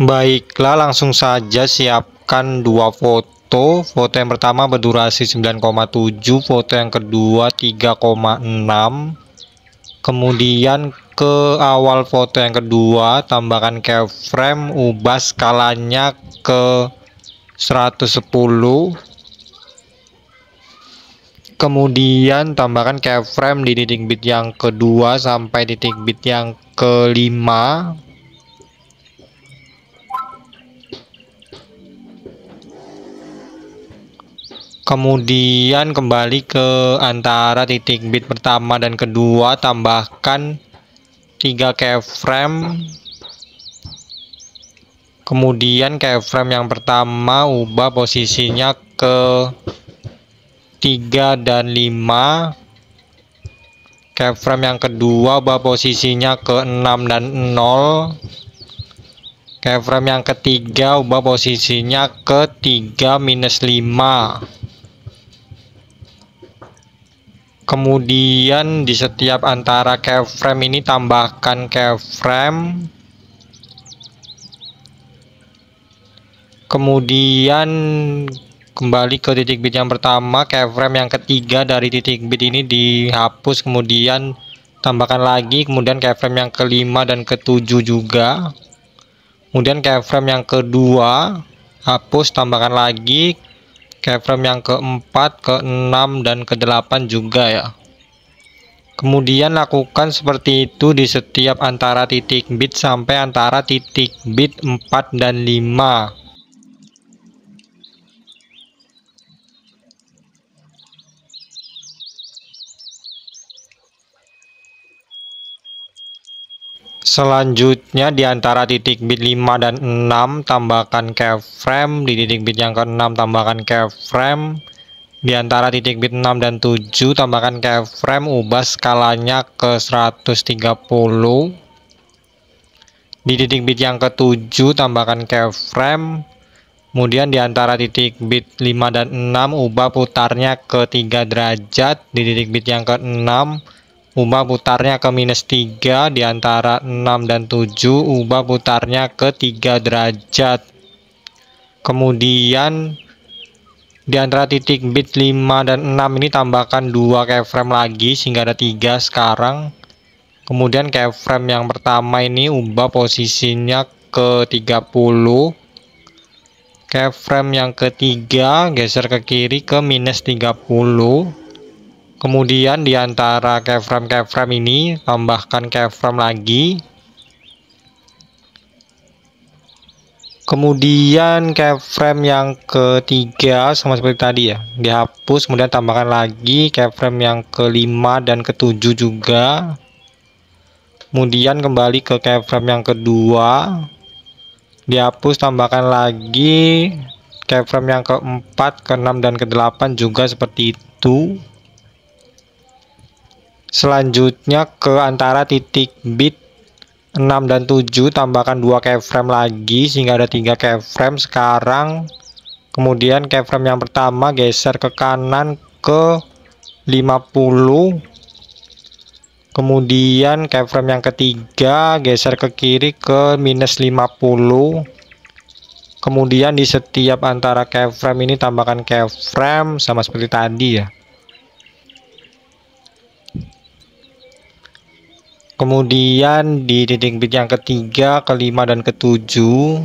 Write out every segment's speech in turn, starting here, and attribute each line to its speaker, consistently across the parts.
Speaker 1: Baiklah, langsung saja siapkan dua foto. Foto yang pertama berdurasi 9,7, foto yang kedua 3,6. Kemudian ke awal foto yang kedua, tambahkan keyframe, ubah skalanya ke 110. Kemudian tambahkan keyframe di titik bit yang kedua sampai titik bit yang kelima. Kemudian kembali ke antara titik bit pertama dan kedua, tambahkan 3 keyframe. Kemudian keyframe yang pertama ubah posisinya ke 3 dan 5. Keyframe yang kedua ubah posisinya ke 6 dan 0. Keyframe yang ketiga ubah posisinya ke 3 minus 5. Kemudian di setiap antara keyframe ini tambahkan keyframe. Kemudian kembali ke titik bit yang pertama, keyframe yang ketiga dari titik bit ini dihapus, kemudian tambahkan lagi, kemudian keyframe yang kelima dan ketujuh juga. Kemudian keyframe yang kedua hapus, tambahkan lagi. Keyframe yang keempat, keenam, dan ke-8 juga ya. Kemudian lakukan seperti itu di setiap antara titik bit sampai antara titik bit 4 dan 5. Selanjutnya di antara titik bit 5 dan 6 tambahkan keyframe, di titik bit yang ke-6 tambahkan keyframe, di antara titik bit 6 dan 7 tambahkan keyframe, ubah skalanya ke 130. Di titik bit yang ke-7 tambahkan keyframe, kemudian di antara titik bit 5 dan 6 ubah putarnya ke 3 derajat, di titik bit yang ke-6 ubah putarnya ke minus 3, di antara 6 dan 7 ubah putarnya ke 3 derajat. Kemudian di antara titik bit 5 dan 6 ini tambahkan 2 keyframe lagi sehingga ada 3 sekarang. Kemudian keyframe yang pertama ini ubah posisinya ke 30. Keyframe yang ketiga geser ke kiri ke minus 30. Kemudian di antara keyframe ini tambahkan keyframe lagi. Kemudian keyframe yang ketiga sama seperti tadi ya, dihapus, kemudian tambahkan lagi keyframe yang kelima dan ketujuh juga. Kemudian kembali ke keyframe yang kedua, dihapus, tambahkan lagi keyframe yang keempat, keenam, dan ke-8 juga seperti itu. Selanjutnya ke antara titik bit 6 dan 7 tambahkan 2 keyframe lagi sehingga ada 3 keyframe sekarang. Kemudian keyframe yang pertama geser ke kanan ke 50. Kemudian keyframe yang ketiga geser ke kiri ke minus 50. Kemudian di setiap antara keyframe ini tambahkan keyframe sama seperti tadi ya. Kemudian di titik bit yang ketiga, kelima, dan ketujuh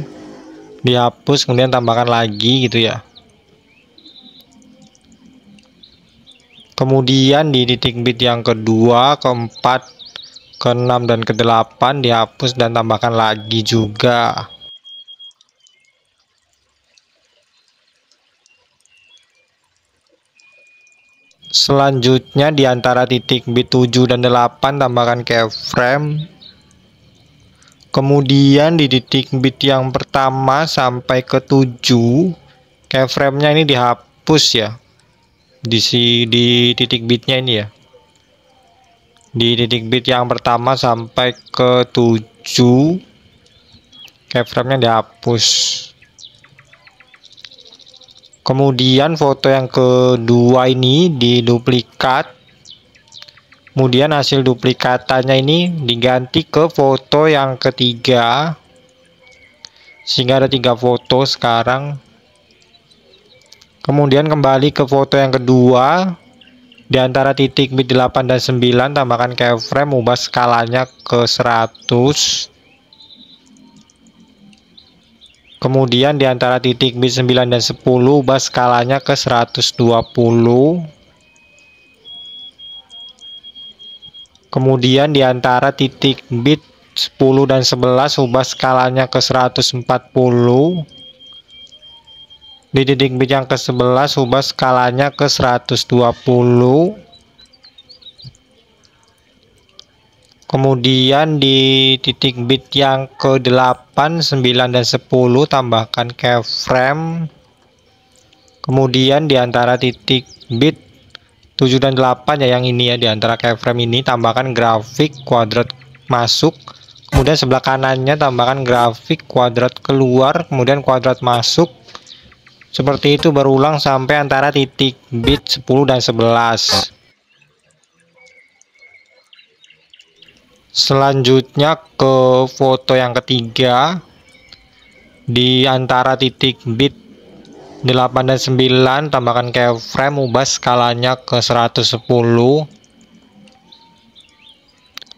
Speaker 1: dihapus, kemudian tambahkan lagi gitu ya. Kemudian di titik bit yang kedua, keempat, keenam, dan ke-8 dihapus dan tambahkan lagi juga. Selanjutnya di antara titik bit 7 dan 8 tambahkan keyframe. Kemudian di titik bit yang pertama sampai ke 7 keyframe-nya ini dihapus ya. Di titik bitnya ini ya. Di titik bit yang pertama sampai ke 7 keyframe-nya dihapus. Kemudian foto yang kedua ini diduplikat. Kemudian hasil duplikatannya ini diganti ke foto yang ketiga. sehingga ada 3 foto sekarang. Kemudian kembali ke foto yang kedua, di antara titik bit 8 dan 9 tambahkan keyframe, ubah skalanya ke 100. Kemudian di antara titik bit 9 dan 10 ubah skalanya ke 120. Kemudian di antara titik bit 10 dan 11 ubah skalanya ke 140. Di titik bit yang ke-11 ubah skalanya ke 120. Kemudian di titik bit yang ke-8, 9 dan 10 tambahkan keyframe. Kemudian di antara titik bit 7 dan 8 ya, yang ini ya, di antara keyframe ini tambahkan grafik kuadrat masuk. Kemudian sebelah kanannya tambahkan grafik kuadrat keluar, kemudian kuadrat masuk. Seperti itu berulang sampai antara titik bit 10 dan 11. Selanjutnya ke foto yang ketiga, di antara titik bit 8 dan 9 tambahkan keyframe, ubah skalanya ke 110.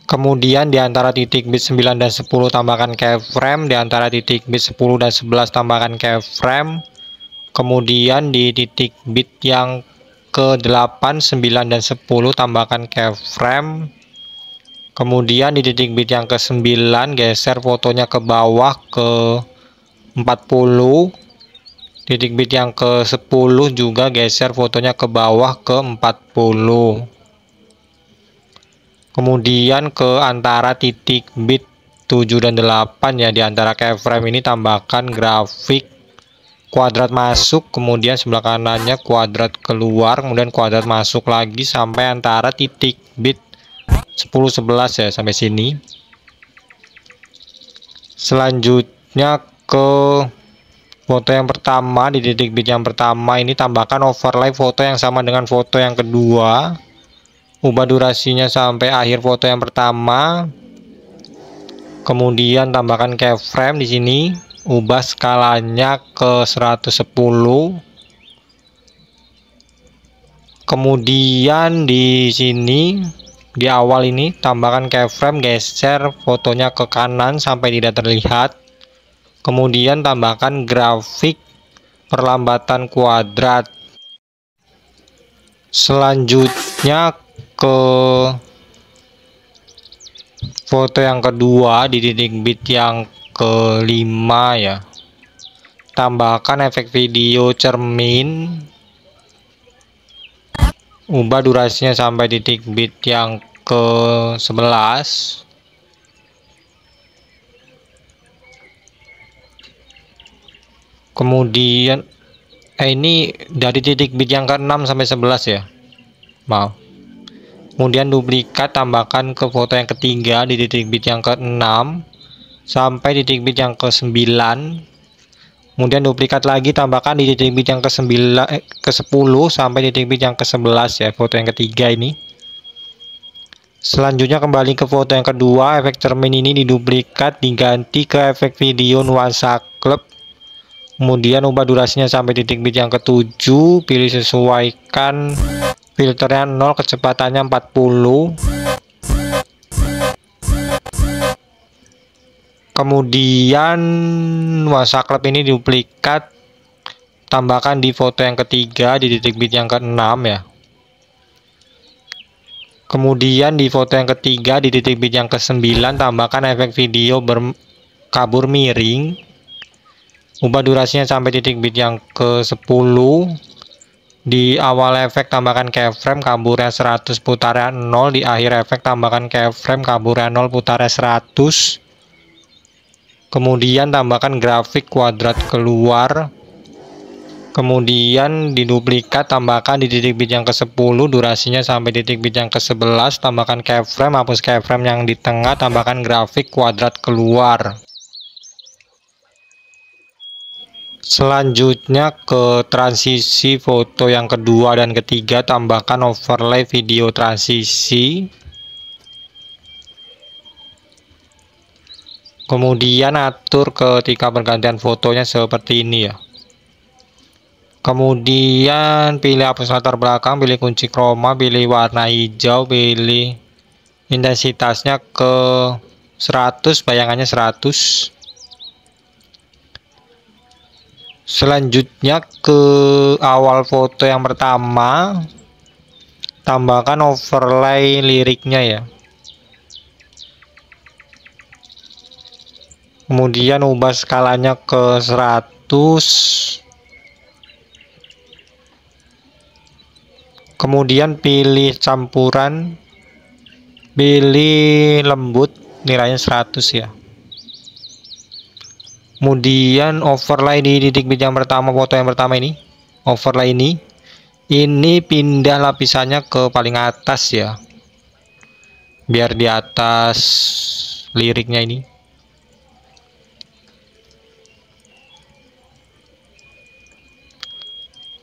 Speaker 1: Kemudian di antara titik bit 9 dan 10 tambahkan keyframe, di antara titik bit 10 dan 11 tambahkan keyframe. Kemudian di titik bit yang ke-8, 9 dan 10 tambahkan keyframe. Kemudian di titik bit yang ke-9 geser fotonya ke bawah ke 40. Titik bit yang ke-10 juga geser fotonya ke bawah ke 40. Kemudian ke antara titik bit 7 dan 8 ya, di antara keyframe ini tambahkan grafik kuadrat masuk, kemudian sebelah kanannya kuadrat keluar, kemudian kuadrat masuk lagi sampai antara titik bit 10 11 ya, sampai sini. Selanjutnya ke foto yang pertama, di titik bit yang pertama ini tambahkan overlay foto yang sama dengan foto yang kedua. Ubah durasinya sampai akhir foto yang pertama. Kemudian tambahkan keyframe di sini. Ubah skalanya ke 110. Kemudian di sini di awal ini tambahkan keyframe, geser fotonya ke kanan sampai tidak terlihat. Kemudian tambahkan grafik perlambatan kuadrat. Selanjutnya ke foto yang kedua, di titik bit yang kelima ya, tambahkan efek video cermin, ubah durasinya sampai titik bit yang ke-11. Kemudian ini dari titik bit yang ke-6 sampai 11 ya, maaf. Kemudian duplikat, tambahkan ke foto yang ketiga di titik bit yang ke-6 sampai titik bit yang ke-9. Kemudian duplikat lagi, tambahkan di titik bit yang ke-9 ke-10 sampai titik bit yang ke-11 ya, foto yang ketiga ini. Selanjutnya kembali ke foto yang kedua, efek cermin ini diduplikat, diganti ke efek video nuansa klub. Kemudian ubah durasinya sampai titik bit yang ke-7, pilih sesuaikan filternya 0, kecepatannya 40. Kemudian nuansa klub ini duplikat, tambahkan di foto yang ketiga di titik bit yang ke-6 ya. Kemudian di foto yang ketiga di titik bit yang ke-9 tambahkan efek video berkabur miring. Ubah durasinya sampai titik bit yang ke-10. Di awal efek tambahkan keyframe, kaburnya 100, putarnya 0. Di akhir efek tambahkan keyframe, kaburnya 0, putarnya 100. Kemudian tambahkan grafik kuadrat keluar. Kemudian diduplikat, tambahkan di titik bit yang ke-10, durasinya sampai titik bit yang ke-11, tambahkan keyframe, hapus keyframe yang di tengah, tambahkan grafik kuadrat keluar. Selanjutnya ke transisi foto yang kedua dan ketiga, tambahkan overlay video transisi. Kemudian atur ketika pergantian fotonya seperti ini ya. Kemudian pilih hapus latar belakang, pilih kunci chroma, pilih warna hijau, pilih intensitasnya ke 100, bayangannya 100. Selanjutnya ke awal foto yang pertama, tambahkan overlay liriknya ya. Kemudian ubah skalanya ke 100. Kemudian pilih campuran, pilih lembut, nilainya 100 ya. Kemudian overlay di titik bit yang pertama, foto yang pertama ini, overlay ini pindah lapisannya ke paling atas ya, biar di atas liriknya ini.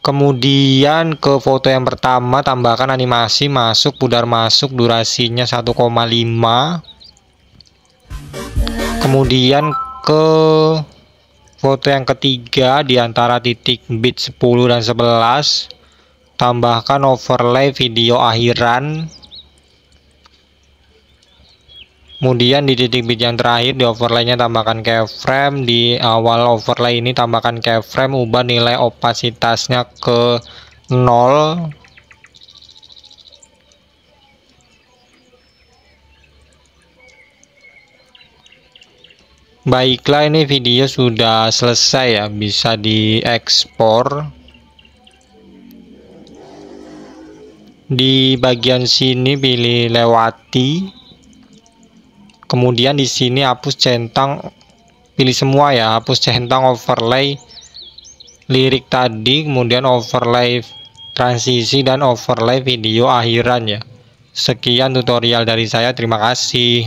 Speaker 1: Kemudian ke foto yang pertama tambahkan animasi masuk, pudar masuk, durasinya 1,5. Kemudian ke foto yang ketiga di antara titik bit 10 dan 11 tambahkan overlay video akhiran. Kemudian di titik bit yang terakhir di overlaynya tambahkan keyframe. Di awal overlay ini tambahkan keyframe, ubah nilai opasitasnya ke 0. Baiklah, ini video sudah selesai ya, bisa diekspor. Di bagian sini pilih lewati. Kemudian di sini hapus centang, pilih semua ya, hapus centang overlay lirik tadi, kemudian overlay transisi dan overlay video akhiran ya. Sekian tutorial dari saya, terima kasih.